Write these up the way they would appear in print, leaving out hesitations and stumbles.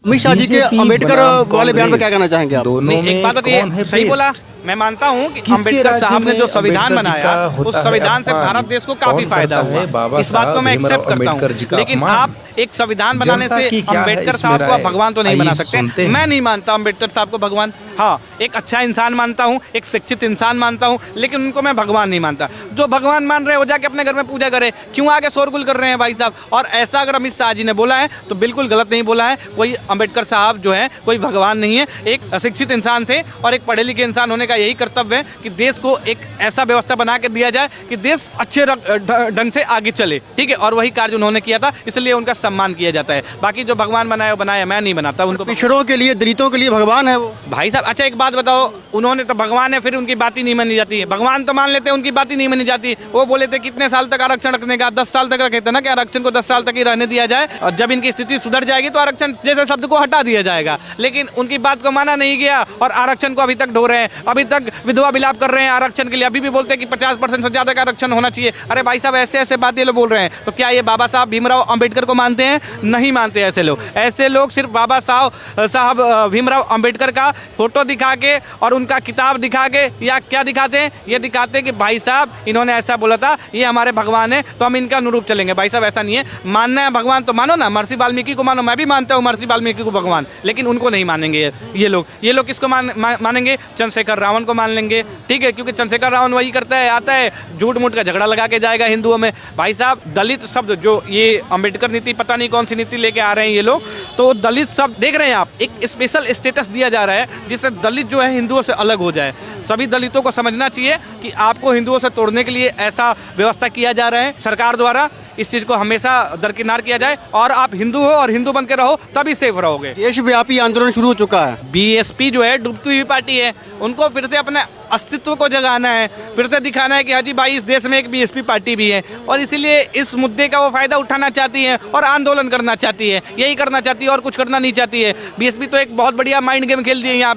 अमित शाह जी के अम्बेडकर वाले बयान पर क्या कहना चाहेंगे आप? एक बात बताइए, सही बोला। मैं मानता हूं कि अम्बेडकर साहब ने जो संविधान बनाया उस संविधान से भारत देश को काफी फायदा हुआ, इस बात को मैं एक्सेप्ट करता हूं। लेकिन आप एक संविधान बनाने से अम्बेडकर साहब को आप भगवान तो नहीं बना सकते। मैं नहीं मानता अम्बेडकर साहब को भगवान। हाँ, एक अच्छा इंसान मानता हूँ, एक शिक्षित इंसान मानता हूँ, लेकिन उनको मैं भगवान नहीं मानता। जो भगवान मान रहे हो जाके अपने घर में पूजा करे, क्यों आगे शोरगुल कर रहे हैं भाई साहब? और ऐसा अगर अमित शाह जी ने बोला है तो बिल्कुल गलत नहीं बोला है। कोई अम्बेडकर साहब जो है कोई भगवान नहीं है, एक अशिक्षित इंसान थे और एक पढ़े लिखे इंसान होने का यही कर्तव्य है कि देश को एक ऐसा व्यवस्था बना के दिया जाए कि देश अच्छे ढंग से आगे चले, ठीक है। और वही कार्य उन्होंने किया था, इसलिए उनका सम्मान किया जाता है। बाकी जो भगवान बनाया वो बनाया, मैं नहीं बनाता उनको। पिछड़ों के लिए, दलितों के लिए भगवान है वो भाई साहब। अच्छा एक बात बताओ, उन्होंने तो भगवान है, फिर उनकी बात ही नहीं मानी जाती है। भगवान तो मान लेते हैं, उनकी बात ही नहीं मानी जाती। वो बोले थे कितने साल तक आरक्षण रखने का, 10 साल तक रखे थे ना, कि आरक्षण को 10 साल तक ही रहने दिया जाए और जब इनकी स्थिति सुधर जाएगी तो आरक्षण जैसे शब्द को हटा दिया जाएगा। लेकिन उनकी बात को माना नहीं गया और आरक्षण को अभी तक ढो रहे हैं, अभी तक विधवा विलाप कर रहे हैं आरक्षण के लिए। अभी भी बोलते हैं कि 50% से ज्यादा का आरक्षण होना चाहिए। अरे भाई साहब, ऐसे ऐसे बात ये लोग बोल रहे हैं, तो क्या ये बाबा साहब भीमराव अंबेडकर को मानते हैं? नहीं मानते। ऐसे लोग सिर्फ बाबा साहब भीमराव अंबेडकर का फोटो दिखा के और उनका किताब दिखा के या क्या दिखाते हैं, ये दिखाते हैं कि भाई साहब इन्होंने ऐसा बोला था, ये हमारे भगवान है तो हम इनका अनुरूप चलेंगे। भाई साहब ऐसा नहीं है। मानना है भगवान तो मानो ना, महर्षि वाल्मीकि को मानो। मैं भी मानता हूँ महर्षि वाल्मीकि को भगवान, लेकिन उनको नहीं मानेंगे ये लोग किसको मानेंगे? चंद्रशेखर रावण को मान लेंगे, ठीक है, क्योंकि चंद्रशेखर रावण वही करता है, आता है झूठ मूठ का झगड़ा लगा के जाएगा हिंदुओं में। भाई साहब दलित शब्द जो ये अंबेडकर नीति, पता नहीं कौन सी नीति लेके आ रहे हैं ये लोग, तो दलित शब्द देख रहे हैं आप, एक स्पेशल स्टेटस दिया जा रहा है जिससे दलित जो है हिंदुओं से अलग हो जाए। सभी दलितों को समझना चाहिए कि आपको हिंदुओं से तोड़ने के लिए ऐसा व्यवस्था किया जा रहा है सरकार द्वारा। इस चीज को हमेशा दरकिनार किया जाए और आप हिंदू हो और हिंदू बन के रहो, तभी सेफ रहोगे। देशव्यापी आंदोलन शुरू हो चुका है। बीएसपी जो है डूबती हुई पार्टी है, उनको फिर से अपने अस्तित्व को जगाना है, फिर से दिखाना है कि हाजी भाई इस देश में एक बीएसपी पार्टी भी है, और इसीलिए इस मुद्दे का वो फायदा उठाना चाहती है और आंदोलन करना चाहती है। यही करना चाहती है और कुछ करना नहीं चाहती है। बीएसपी तो एक बहुत बढ़िया माइंड गेम खेल दी है यहाँ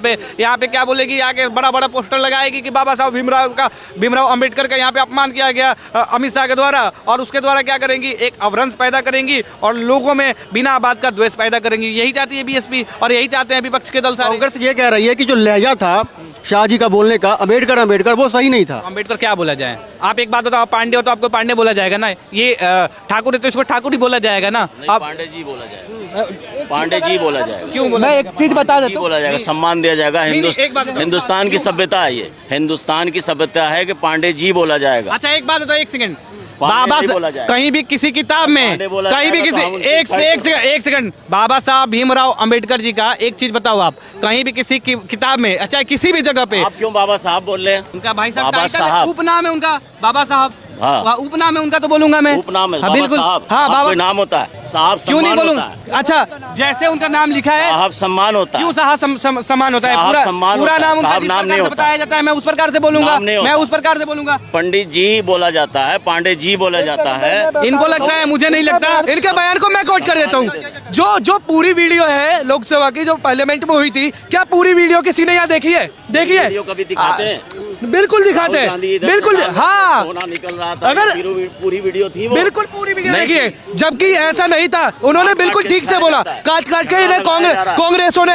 पे क्या बोलेगी, आगे बड़ा बड़ा पोस्टर लगाएगी कि बाबा साहब भीमराव अंबेडकर का यहाँ पे अपमान किया गया अमित शाह के द्वारा, और उसके द्वारा क्या करेंगी, एक अवरंश पैदा करेंगी और लोगों में बिना बात का द्वेष पैदा करेंगी। यही चाहती है बीएसपी और यही चाहते हैं विपक्ष के दल। कांग्रेस ये कह रही है कि जो लहजा था शाह जी का बोलने का, अम्बेडकर वो सही नहीं था। अम्बेडकर क्या बोला जाए? आप एक बात बताओ, पांडे हो तो आपको पांडे बोला जाएगा ना, ये ठाकुर है तो इसको ठाकुर ही बोला जाएगा ना। आप पांडे जी बोला जाएगा, पांडे जी बोला जाएगा। क्यों बोला? मैं एक चीज बता देता हूं, बोला जाएगा, सम्मान दिया जाएगा। हिंदुस्तान की सभ्यता है ये, हिंदुस्तान की सभ्यता है कि पांडे जी बोला जाएगा। अच्छा एक बात बताओ, एक सेकंड, बाबा कहीं भी किसी किताब में, कहीं भी किसी एक सेकंड, बाबा साहब भीमराव अंबेडकर जी का एक चीज बताओ आप, कहीं भी किसी की किताब में, अच्छा किसी भी जगह पे आप क्यों बाबा साहब बोल रहे हैं? उनका भाई साहब बाबा साहब उपनाम है उनका, बाबा साहब। हाँ, उपनाम है उनका तो बोलूंगा मैं। उपनाम है हाँ, बिल्कुल। हाँ, बाबा नाम होता है साहब, क्यों नहीं बोलूंगा? अच्छा, जैसे उनका नाम लिखा है साहब सम्मान होता है। क्यों साहब सम्मान होता है? पूरा नाम उनका नाम नहीं होता, बताया जाता है, मैं उस प्रकार से बोलूंगा, मैं उस प्रकार से बोलूंगा। पंडित जी बोला जाता है, पांडे जी बोला जाता है। इनको लगता है, मुझे नहीं लगता। इनके बयान को मैं कोट कर देता हूँ। जो पूरी वीडियो है लोकसभा की जो पार्लियामेंट में हुई थी, क्या पूरी वीडियो किसी ने यहाँ देखी है? देखी है? कभी दिखाते हैं? बिल्कुल दिखाते हैं, बिल्कुल। हाँ, सोना निकल रहा था, अगर पूरी वीडियो थी वो, बिल्कुल पूरी वीडियो देखिए, जबकि ऐसा नहीं था। उन्होंने बिल्कुल ठीक से बोला, काट के इन्हें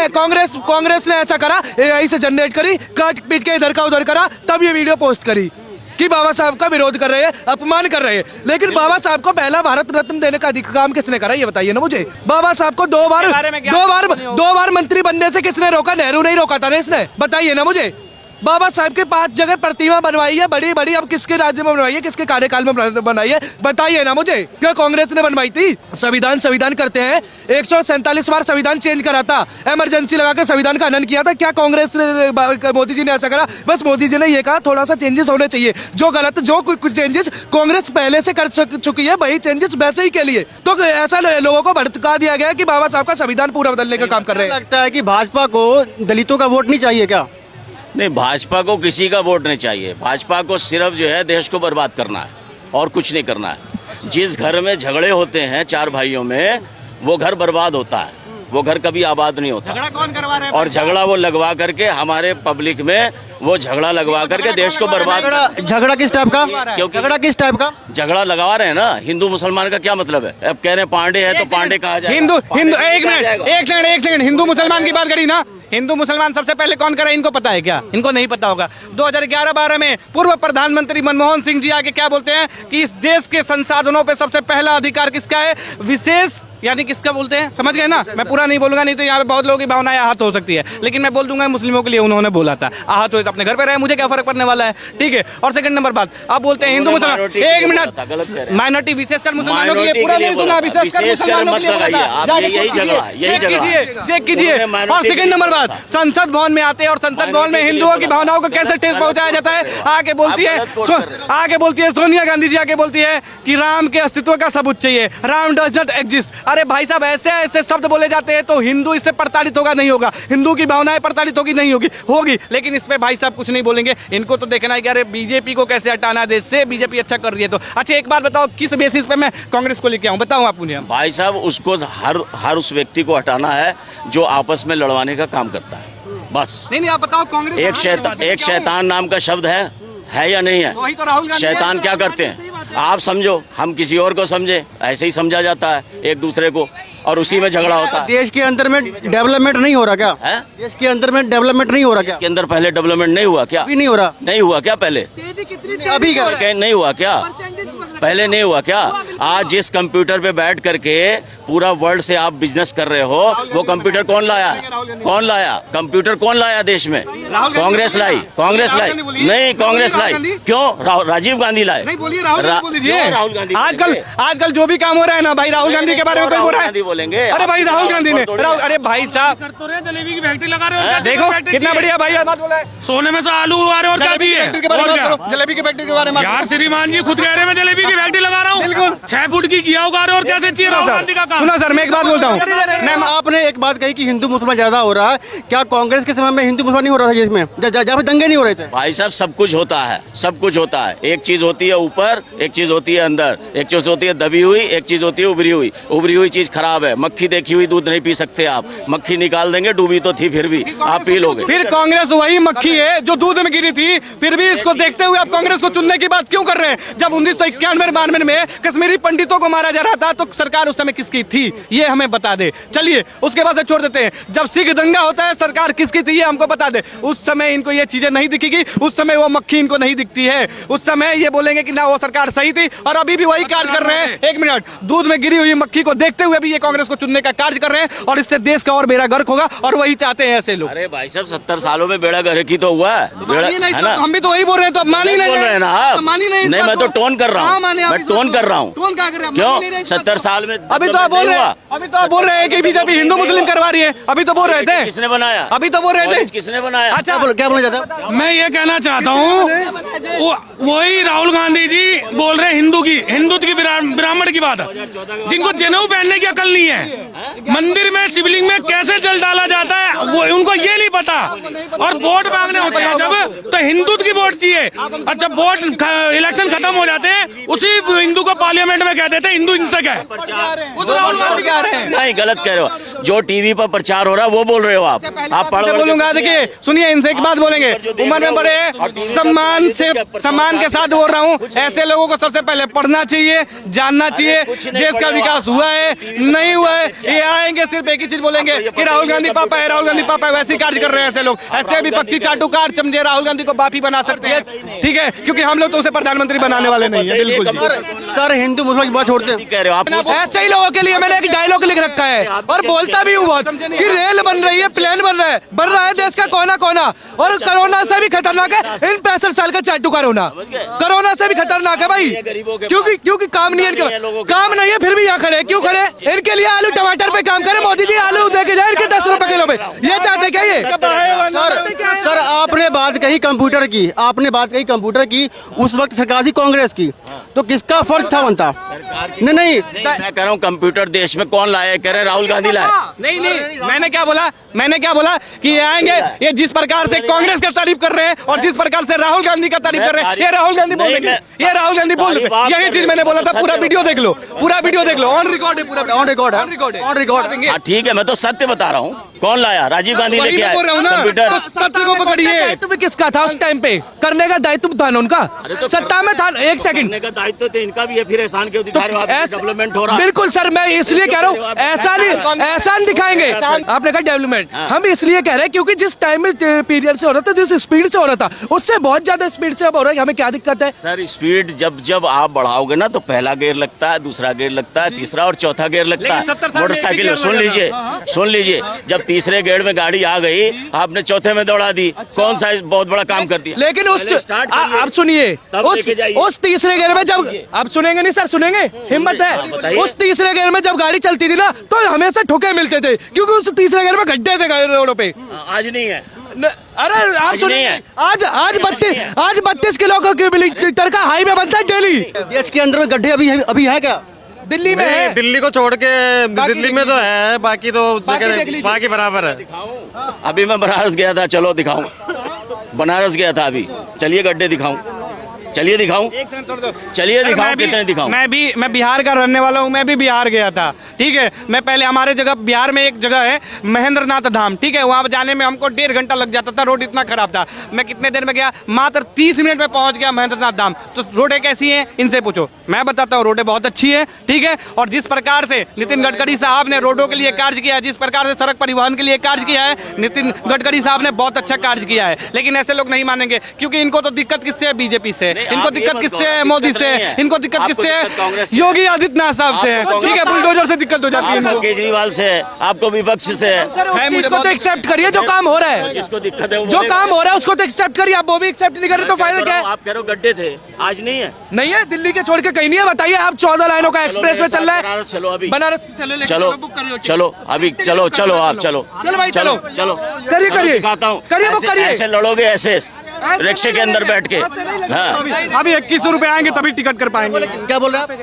कांग्रेस ने ऐसा करा, एआई से जनरेट करी, काट पीट के इधर का उधर करा, तब ये वीडियो पोस्ट करी कि बाबा साहब का विरोध कर रहे हैं, अपमान कर रहे हैं। लेकिन बाबा साहब को पहला भारत रत्न देने का काम किसने करा, ये बताइए ना मुझे। बाबा साहब को दो बार मंत्री बनने से किसने रोका? नेहरू नहीं रोका था ना इसने, बताइए ना मुझे। बाबा साहब के 5 जगह प्रतिमा बनवाई है, बड़ी बड़ी। अब किसके राज्य में बनवाई है, किसके कार्यकाल में बनाई है, बताइए ना मुझे। क्या कांग्रेस ने बनवाई थी? संविधान करते हैं, 147 बार संविधान चेंज करा था, इमरजेंसी लगा के संविधान का हनन किया था। क्या कांग्रेस ने, मोदी जी ने ऐसा करा? बस मोदी जी ने ये कहा थोड़ा सा चेंजेस होने चाहिए, जो गलत, जो कुछ चेंजेस कांग्रेस पहले से कर चुकी है, वही चेंजेस वैसे ही के लिए। तो ऐसा लोगों को भड़का दिया गया कि बाबा साहब का संविधान पूरा बदलने का काम कर रहे हैं। लगता है कि भाजपा को दलितों का वोट नहीं चाहिए क्या? नहीं, भाजपा को किसी का वोट नहीं चाहिए। भाजपा को सिर्फ जो है देश को बर्बाद करना है और कुछ नहीं करना है। जिस घर में झगड़े होते हैं 4 भाइयों में, वो घर बर्बाद होता है। वो घर कभी आबाद नहीं होता। झगड़ा कौन करवा रहे हैं? और झगड़ा वो लगवा करके हमारे पब्लिक में वो झगड़ा लगवा करके देश को बर्बाद। झगड़ा किस टाइप का? क्योंकि झगड़ा किस टाइप का? झगड़ा लगवा रहे हैं ना, हिंदू मुसलमान का क्या मतलब है? अब कह रहे हैं पांडे है तो पांडे कहा जाए। हिंदू एक मिनट, एक सेकंड, हिंदू मुसलमान की बात करी ना, हिंदू मुसलमान सबसे पहले कौन करे इनको पता है क्या? इनको नहीं पता होगा। 2011-12 में पूर्व प्रधानमंत्री मनमोहन सिंह जी आके क्या बोलते हैं कि इस देश के संसाधनों पे सबसे पहला अधिकार किसका है? विशेष, यानी किसका बोलते हैं, समझ गए ना? मैं पूरा नहीं बोलूंगा, नहीं तो यहाँ पे बहुत लोगों की भावनाएं आहत हो सकती है, लेकिन मैं बोल दूंगा मुस्लिमों के लिए उन्होंने बोला था। आहत हुए तो अपने घर पे रहे, मुझे क्या फर्क पड़ने वाला है, ठीक है। और सेकंड नंबर बात, आप बोलते हैं हिंदू मुसलमान, एक मिनट, माइनॉरिटी विशेषकर मुसलमानों के लिए पूरा नहीं सुना, विशेषकर मुसलमानों के लिए बोला था। चेक कीजिए। और सेकंड नंबर बात, संसद भवन में आते हैं और संसद भवन में हिंदुओं की भावनाओं को कैसे ठेस पहुंचाया जाता है? आके बोलती है सोनिया गांधी जी, आके बोलती है कि राम के अस्तित्व का सबूत चाहिए, राम डज नॉट एग्जिस्ट। अरे भाई साहब, ऐसे शब्द बोले जाते हैं तो हिंदू इससे प्रताड़ित होगा नहीं होगा? हिंदू की भावनाएं प्रताड़ित होगी नहीं होगी, लेकिन इस पे भाई साहब कुछ नहीं बोलेंगे। इनको तो देखना है कि अरे बीजेपी को कैसे हटाना है देश से, बीजेपी अच्छा कर रही है तो। अच्छा एक बात बताओ, किस बेसिस पे मैं कांग्रेस को लेके आऊं, बताओ आप मुझे। भाई साहब, उसको हर उस व्यक्ति को हटाना है जो आपस में लड़वाने का काम करता है, बस। नहीं आप बताओ, कांग्रेस एक शैतान नाम का शब्द है या नहीं है? वही तो राहुल गांधी शैतान क्या करते हैं? आप समझो, हम किसी और को समझे, ऐसे ही समझा जाता है एक दूसरे को, और उसी में झगड़ा होता है। देश के अंदर में डेवलपमेंट नहीं हो रहा क्या? है? देश के अंदर में डेवलपमेंट नहीं हो रहा क्या? इसके अंदर पहले डेवलपमेंट नहीं हुआ क्या? अभी नहीं हो रहा। नहीं हुआ क्या पहले? अभी क्या? नहीं हुआ क्या? पहले नहीं हुआ क्या? आज जिस कंप्यूटर पे बैठ करके पूरा वर्ल्ड से आप बिजनेस कर रहे हो, वो कंप्यूटर कौन लाया? कंप्यूटर कौन लाया देश में? कांग्रेस लाई। नहीं, कांग्रेस लाई। क्यों? राजीव गांधी लाए। राहुल गांधी। आजकल जो भी काम हो रहा है ना भाई, राहुल गांधी के बारे में कोई बोल रहा है? बोलेंगे। अरे भाई राहुल गांधी ने, अरे भाई साहब जलेबी की फैक्ट्री लगा रहे हो, देखो कितना बढ़िया भाई बात बोला है। सोने में से आलू उगा रहे हो और क्या चाहिए? जलेबी की फैक्ट्री के बारे में यार श्रीमान जी खुद कह रहे हैं मैं जलेबी की फैक्ट्री लगा रहा हूँ। बिल्कुल 6 फुट की किया उगा रहे हो और कैसे चाहिए राहुल गांधी का काम? सुना सर, मैं एक बात बोलता हूँ। आपने एक बात कही कि हिंदू मुसलमान ज्यादा हो रहा है, क्या कांग्रेस के समय में हिंदू मुसलमान नहीं हो रहा था जिसमें जहाँ पे दंगे नहीं हो रहे थे? भाई साहब, सब कुछ होता है, सब कुछ होता है। एक चीज होती है ऊपर, एक चीज होती है अंदर, एक चीज होती है दबी हुई, एक चीज होती है उभरी हुई। उभरी हुई चीज खराब है, मक्खी देखी हुई दूध नहीं पी सकते आप। मक्खी निकाल देंगे, डूबी तो थी फिर भी आप पी लोगे। फिर कांग्रेस वही मक्खी है जो दूध में गिरी थी, फिर भी इसको देखते हुए आप कांग्रेस को चुनने की बात क्यों कर रहे हैं? जब 1991-92 में कश्मीरी पंडितों को मारा जा रहा था तो सरकार उस समय किसकी थी, ये हमें बता दे। चलिए उसके बाद से छोड़ देते हैं। जब सिख दंगा होता है सरकार किसकी थी, ये हमको बता दे। उस समय इनको ये चीजें नहीं दिखेगी, उस समय वो मक्खी इनको नहीं दिखती है। उस समय ये बोलेंगे कि ना वो सरकार सही थी, और अभी भी वही कार्य कर रहे हैं। एक मिनट, दूध में गिरी हुई मक्खी को देखते हुए भी ये कांग्रेस को चुनने का कार्य कर रहे हैं, और इससे देश का और बेड़ा गर्क होगा, और वही चाहते हैं ऐसे लोग। अरे भाई साहब, 70 सालों में बेड़ा गर्क ही तो हुआ है ना? हम भी तो वही बोल रहे हैं, तो मान ही नहीं बोल रहे हैं ना आप? नहीं, मैं तो टोन कर रहा हूँ, मैं टोन कर रहा हूँ। टोन क्या कर रहे हैं? क्यों? 70 साल में अभी तो आप बोल रहे हैं कि बीजेपी हिंदू मुस्लिम करवा रही है। अभी तो बोल रहे थे, किसने बनाया? अभी तो बोल रहे थे, किसने बनाया? अच्छा क्या बोलना चाहता है? मैं ये कहना चाहता हूँ, वही राहुल गांधी जी बोल रहे हैं हिंदुत्व की ब्राह्मण की बात है, जिनको जनेऊ पहनने की अकल नहीं है। मंदिर में शिवलिंग में कैसे जल डाला जाता है वो उनको ये नहीं पता। और वोट मांगने होते हैं जब, तो हिंदुत्व की वोट चाहिए, और जब वोट इलेक्शन खत्म हो जाते हैं उसी हिंदू को पार्लियामेंट में कह देते हैं हिंदू हिंसक है। राहुल गांधी कह रहे हैं। नहीं, गलत कह रहे हो। जो टीवी पर प्रचार हो रहा है वो बोल रहे हो आप पढ़ बोलूंगा। देखिए सुनिए, इनसे एक बात बोलेंगे, उम्र में बड़े सम्मान के साथ बोल रहा हूँ, ऐसे लोगों को सबसे पहले पढ़ना चाहिए, जानना चाहिए देश का विकास हुआ है नहीं हुआ है। ये आएंगे सिर्फ एक ही चीज बोलेंगे कि राहुल गांधी पापा है, राहुल गांधी पापा है। वैसे ही कार्य कर रहे हैं ऐसे लोग। ऐसे विपक्षी चाटुकार समझे राहुल गांधी को बाप ही बना सकते हैं, ठीक है, क्योंकि हम लोग तो उसे प्रधानमंत्री बनाने वाले नहीं है। बिल्कुल सर, हिंदू मुसलमान की बात छोड़ते हैं, कह रहे हो आप। ऐसे ही लोगों के लिए मैंने एक डायलॉग लिख रखा है, और बोलता भी हुआ कि रेल बन रही है, प्लेन बन रहा है देश का कोना कोना, और कोरोना से भी खतरनाक है इन 65 साल का चाटू कोरोना से भी खतरनाक है भाई, क्योंकि काम नहीं है, काम नहीं है, फिर भी यहाँ खड़े क्यों खड़े? इनके लिए आलू टमाटर पे काम करे मोदी जी, आलू देके जाए इनके 10 रुपए किलो पे, ये चाहते क्या ये? सर आपने बात कही कंप्यूटर की, आपने बात कही कंप्यूटर की, उस वक्त सरकार थी कांग्रेस की, तो किसका फर्ज था बनता? नहीं नहीं, मैं कह रहा हूँ कंप्यूटर देश में कौन लाया? कह रहे राहुल गांधी लाए। नहीं नहीं, मैंने क्या बोला कि ये आएंगे, ये जिस प्रकार से कांग्रेस का तारीफ कर रहे हैं और जिस प्रकार से राहुल गांधी का तारीफ कर रहे हैं, ये राहुल गांधी बोल देंगे, ये राहुल गांधी बोल देंगे। यही चीज मैंने बोला था। पूरा वीडियो देख लो, पूरा वीडियो देख लो, ऑन रिकॉर्ड है, पूरा ऑन रिकॉर्ड है, ऑन रिकॉर्ड। हाँ ठीक है, मैं तो सत्य बता रहा हूँ। कौन लाया? राजीव गांधी लेके आए कंप्यूटर। सत्य को पकड़िए। दायित्व भी किसका था उस टाइम पे? करने का दायित्व था ना उनका, सत्ता में था। एक सेकंड, करने का दायित्व तो इनका भी है, फिर एहसान क्यों दिखा रहे हो आप? डेवलपमेंट हो रहा है। बिल्कुल सर, मैं इसलिए कह रहा हूँ ऐसा नहीं दिखाएंगे। आपने कहा डेवलपमेंट, हम इसलिए कह रहे हैं क्योंकि जिस टाइम में पीरियड से हो रहा था, जिस स्पीड से हो रहा था, उससे बहुत ज्यादा स्पीड से अब हो रहा है। हमें क्या दिक्कत है सर? स्पीड जब आप बढ़ाओगे ना तो पहला गियर लगता है, दूसरा गियर लगता है, तीसरा और चौथा गियर लगता है मोटरसाइकिल में। सुन लीजिए, जब तीसरे गियर में गाड़ी आ गई, आपने चौथे में दौड़ा दी। कौन सा बहुत बड़ा काम कर दिया? लेकिन आप सुनिए, उस तीसरे गियर में जब आप सुनेंगे नहीं सर, सुनेंगे, हिम्मत है। उस तीसरे गियर में जब गाड़ी चलती थी ना, तो हमेशा ठोके मिलते थे, क्योंकि उस तीसरे गियर में गड्ढे थे रोडों पे। आज नहीं है। अरे आप सुनिए, आज 32 किलोमीटर का हाईवे बनता है डेली। देश के अंदर में गड्ढे अभी है क्या? दिल्ली में है। दिल्ली को छोड़ के दिल्ली में तो है, बाकी तो बाकी बराबर है। अभी मैं बनारस गया था, चलो दिखाऊं। बनारस गया था अभी, चलिए गड्ढे दिखाऊं, चलिए दिखाऊं, चलिए दिखाऊं, कितने दिखाऊं? मैं बिहार का रहने वाला हूँ, मैं भी बिहार गया था, ठीक है। मैं पहले हमारे जगह बिहार में एक जगह है महेंद्रनाथ धाम, ठीक है, वहाँ जाने में हमको 1.5 घंटा लग जाता था, रोड इतना खराब था। मैं कितने देर में गया? मात्र 30 मिनट में पहुंच गया महेंद्रनाथ धाम। तो रोडें कैसी हैं, इनसे पूछो, मैं बताता हूँ। रोडें बहुत अच्छी है, ठीक है। और जिस प्रकार से नितिन गडकरी साहब ने रोडों के लिए कार्य किया है, जिस प्रकार से सड़क परिवहन के लिए कार्य किया है, नितिन गडकरी साहब ने बहुत अच्छा कार्य किया है। लेकिन ऐसे लोग नहीं मानेंगे, क्योंकि इनको तो दिक्कत किससे है? बीजेपी से। इनको दिक्कत किससे है? मोदी से। इनको दिक्कत किससे है? योगी आदित्यनाथ साहब से, ठीक है। बुलडोजर से दिक्कत हो जाती है इनको, केजरीवाल से, आपको विपक्ष से है। मुझे तो एक्सेप्ट करिए जो काम हो रहा है, जिसको दिक्कत है, जो काम हो रहा है उसको तो एक्सेप्ट करिए। आप वो भी एक्सेप्ट नहीं कर रहे तो फायदा क्या है? आप कह रहे हो गड्ढे थे, आज नहीं है। नहीं है, दिल्ली के छोड़ के कहीं नहीं है। बताइए, आप 14 लाइनों का एक्सप्रेस में चल रहा है। बनारस चलो, अभी बनारस चलो, चलो अभी, चलो आप चलो भाई, चलो करिए दिखाता हूँ। करिए, बुक करिए। ऐसे लड़ोगे, ऐसे रिक्शे के अंदर बैठ के। हाँ, अभी 2100 रुपए आएंगे तभी टिकट कर पाएंगे। क्या बोल रहे हैं आप?